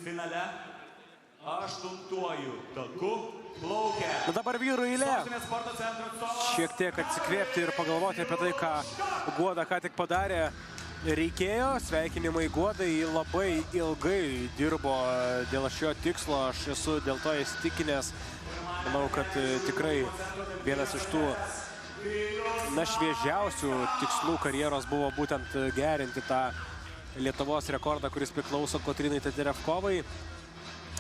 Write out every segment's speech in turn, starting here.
finale 8-uoju taku plaukia. Dabar vyrų eilė. Šiek tiek atsikvėpti ir pagalvoti apie tai, ką Guoda ką tik padarė. Reikėjo, sveikinimai Guodai, labai ilgai dirbo dėl šio tikslo, aš esu dėl to įsitikinęs. Manau, kad tikrai vienas iš tų šviežiausių tikslų karjeros buvo būtent gerinti tą Lietuvos rekordą, kuris priklauso Kotrynai Teterevkovai.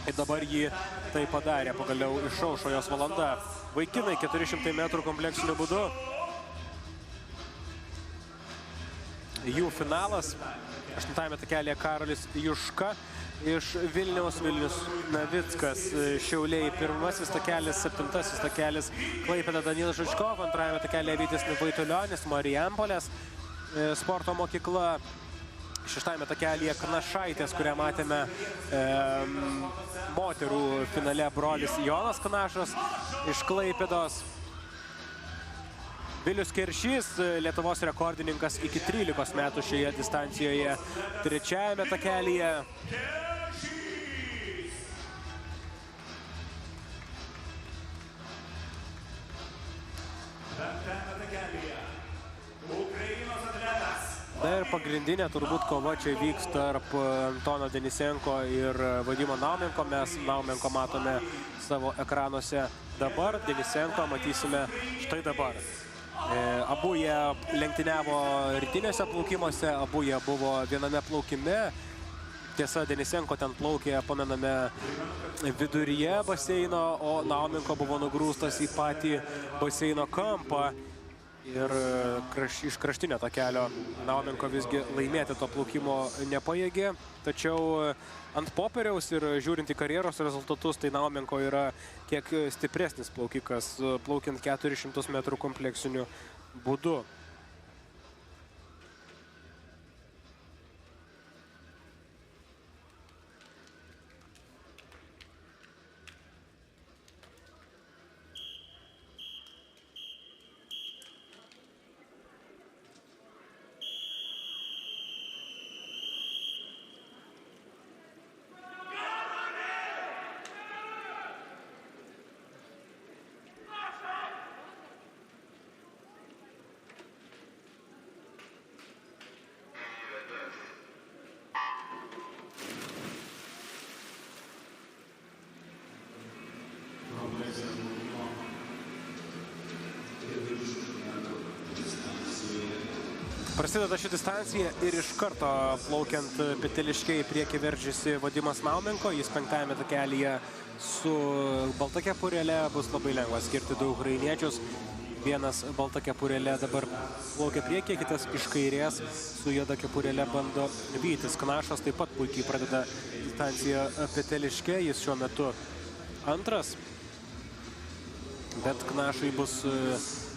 Ir dabar jį tai padarė, pagaliau išaušo jos valanda. Vaikinai 400 metrų kompleksiniu būdu. Jų finalas. 8-ame takelėje Karolis Juška iš Vilniaus, Vilnius Navickas, Šiauliai 1-asis takelis, 7-asis takelis Klaipėda Danilas Žučkov, 2-ame takelėje Vytis Vaitulionis, Marijampolės sporto mokykla. 6-ame takelėje Knašaitės, kurią matėme moterų finale, brolis Jonas Knašas iš Klaipėdos. Vilius Keršys, Lietuvos rekordininkas iki 13 metų šioje distancijoje, 3-ame takelėje. Na ir pagrindinė turbūt kova čia vyks tarp Antono Denisenko ir Vadimo Naumenko. Mes Naumenko matome savo ekranuose dabar, Denisenko matysime štai dabar. Abu jie lenktyniavo rytiniuose plaukimuose, abu jie buvo viename plaukime. Tiesa, Denisenko ten plaukė, pamename, viduryje baseino, o Naumenko buvo nugrūstas į patį baseino kampą. Ir iš kraštinio takelio Naumenko visgi laimėti to plaukimo nepajėgė. Tačiau ant popieriaus ir žiūrint į karjeros rezultatus, tai Naumenko yra kiek stipresnis plaukikas, plaukiant 400 metrų kompleksiniu būdu. Prasideda ši distancija ir iš karto plaukiant Peteliške į priekį veržiasi Vadimas Naumenko. Jis 5-ame takelėje su balta kepurėle, bus labai lengva skirti du ukrainiečius. Vienas balta kepurėle dabar plaukia priekį, kitas iš kairės su juoda kepurėle bando Vytis Knašas. Taip pat puikiai pradeda distanciją Peteliške, jis šiuo metu antras. Bet Knašai bus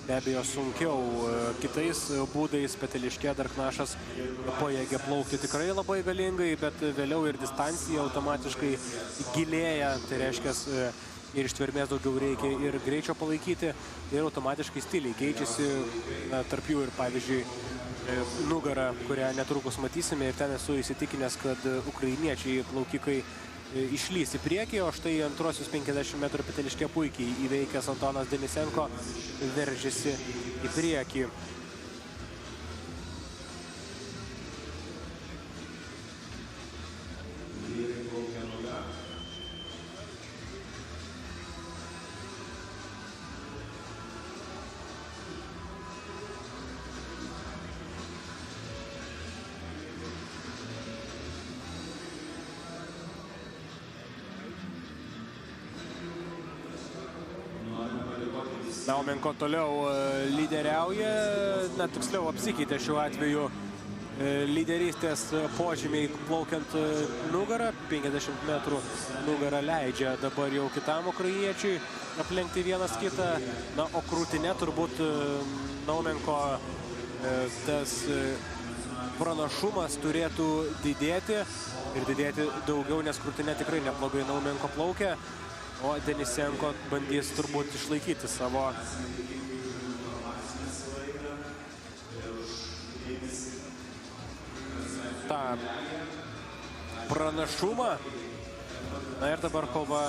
be abejo sunkiau kitais būdais. Peteliške dar Knašas pajėgia plaukti tikrai labai galingai, bet vėliau ir distancija automatiškai gilėja. Tai reiškia, ir ištvermės daugiau reikia, ir greičio palaikyti, ir automatiškai stiliai keičiasi. Tarp jų ir, pavyzdžiui, nugarą, kurią netrukus matysime. Ir ten esu įsitikinęs, kad ukrainiečiai plaukikai išlys į priekį, o štai antrosius 50 metrų Peteliške puikiai įveikęs Antonas Denisenko veržiasi į priekį. Naumenko toliau lyderiauja, tiksliau apsikeitė šiuo atveju lyderystės požymiai plaukiant nugarą. 50 metrų nugarą leidžia dabar jau kitam ukrainiečiui aplenkti vienas kitą. Na, o krūtinė turbūt Naumenko tas pranašumas turėtų didėti ir didėti daugiau, nes krūtinė tikrai neblogai Naumenko plaukia. O Denisenko bandys turbūt išlaikyti savo tą pranašumą. Na ir dabar kova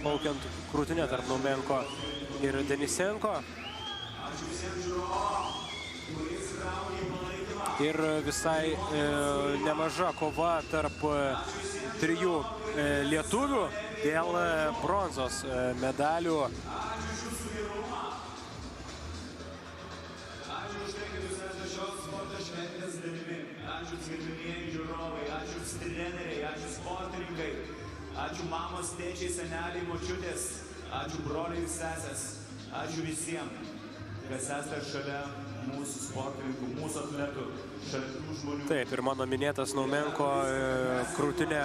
plaukiant krūtinę tarp Naumenko ir Denisenko. Ir visai nemaža kova tarp trijų lietuvių dėl bronzos medalių. Ačiū gerbiamieji žiūrovai, ačiū treneriai, ačiū sportininkai, ačiū mamos, tėčiai, seneliai, močiutės, ačiū broliai ir sesės, ačiū visiems, kas esate šalia mūsų sportininkų, mūsų atletų, šalia tų žmonių. Taip, ir mano minėtas Naumenko krūtinė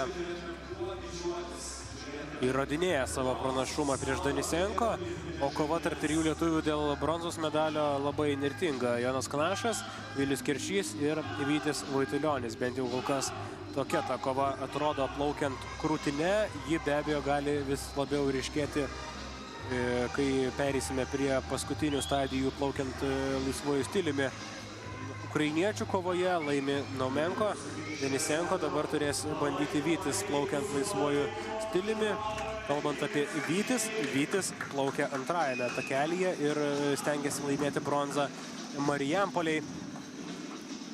įrodinėja savo pranašumą prieš Denisenko, o kova tarp trijų lietuvių dėl bronzos medalio labai nirtinga. Jonas Kanašas, Vilius Keršys ir Vytis Vaitulionis. Bent jau kol kas tokia ta kova atrodo plaukiant krūtinę. Ji be abejo gali vis labiau ryškėti, kai pereisime prie paskutinių stadijų plaukiant laisvuoju stiliumi. Ukrainiečių kovoje laimi Naumenko, Denisenko dabar turės bandyti Vytis plaukiant laisvuoju stiliumi. Kalbant apie Vytis, Vytis plaukia antrajame takelyje ir stengiasi laimėti bronzą Marijampoliai.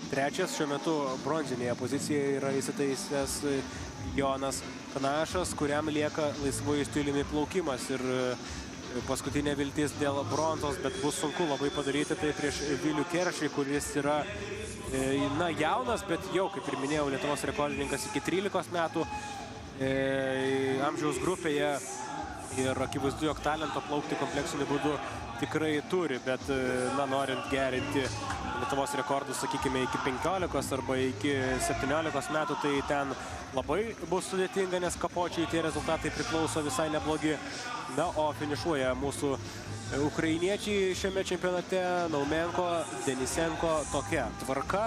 Trečias šiuo metu bronzinėje pozicijoje yra įsitaisęs Jonas Kanašas, kuriam lieka laisvuoju stiliumi plaukimas. Ir paskutinė viltis dėl bronzos, bet bus sunku labai padaryti tai prieš Vilių Keršį, kuris yra jaunas, bet jau, kaip ir minėjau, Lietuvos rekordininkas iki 13 metų amžiaus grupėje ir akivaizdu, jog talento plaukti kompleksiniu būdu tikrai turi, bet norint gerinti Lietuvos rekordus, sakykime, iki 15 arba iki 17 metų, tai ten labai bus sudėtinga, nes kapočiai tie rezultatai priklauso visai neblogi. Na, o finišuoja mūsų ukrainiečiai šiame čempionate. Naumenko, Denisenko, tokia tvarka.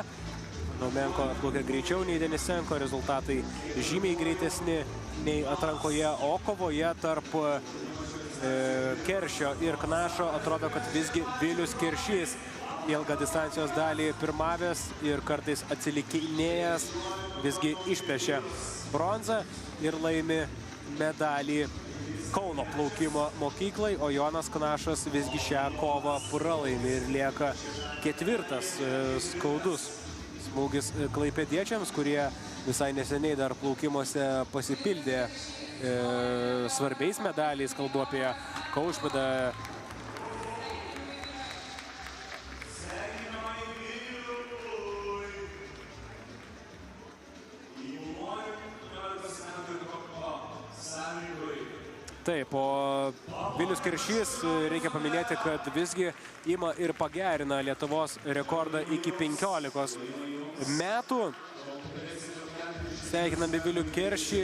Naumenko atplaukia greičiau nei Denisenko, rezultatai žymiai greitesni nei atrankoje, o kovoje tarp Keršio ir Kanašo atrodo, kad visgi Vilius Keršys ilgą distancijos dalį pirmavęs ir kartais atsilikinėjęs visgi išplėšė bronzą ir laimi medalį Kauno plaukimo mokyklai, o Jonas Kanašas visgi šią kovą pralaimi ir lieka ketvirtas. Skaudus smūgis klaipėdiečiams, kurie visai neseniai dar plaukimuose pasipildė svarbiais medaliais. Kalbu apie Kaušpėdą. Taip, o Vilius Keršys, reikia paminėti, kad visgi ima ir pagerina Lietuvos rekordą iki 15 metų. Sveikiname Vilių Keršį.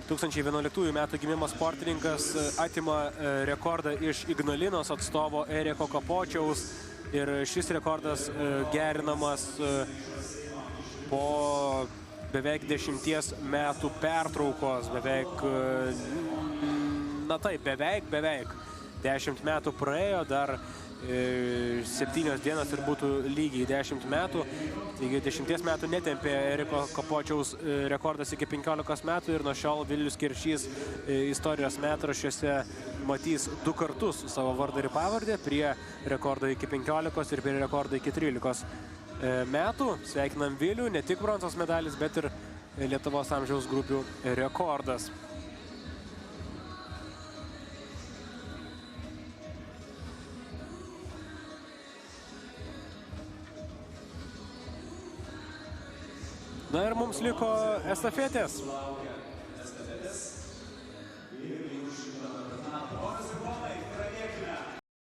2011 metų gimimo sportininkas atima rekordą iš Ignalinos atstovo Eriko Kapočiaus ir šis rekordas gerinamas po beveik 10 metų pertraukos, beveik 10 metų praėjo, dar 7 dienas ir būtų lygiai 10 metų. Taigi 10 metų netempė Eriko Kapočiaus rekordas iki 15 metų ir nuo šiol Vilius Keršys istorijos metraščiuose matys 2 kartus savo vardą ir pavardę prie rekordo iki 15 ir prie rekordo iki 13 metų. Sveikinam Vilių, ne tik bronzos medalis, bet ir Lietuvos amžiaus grupių rekordas. Na ir mums liko estafetės.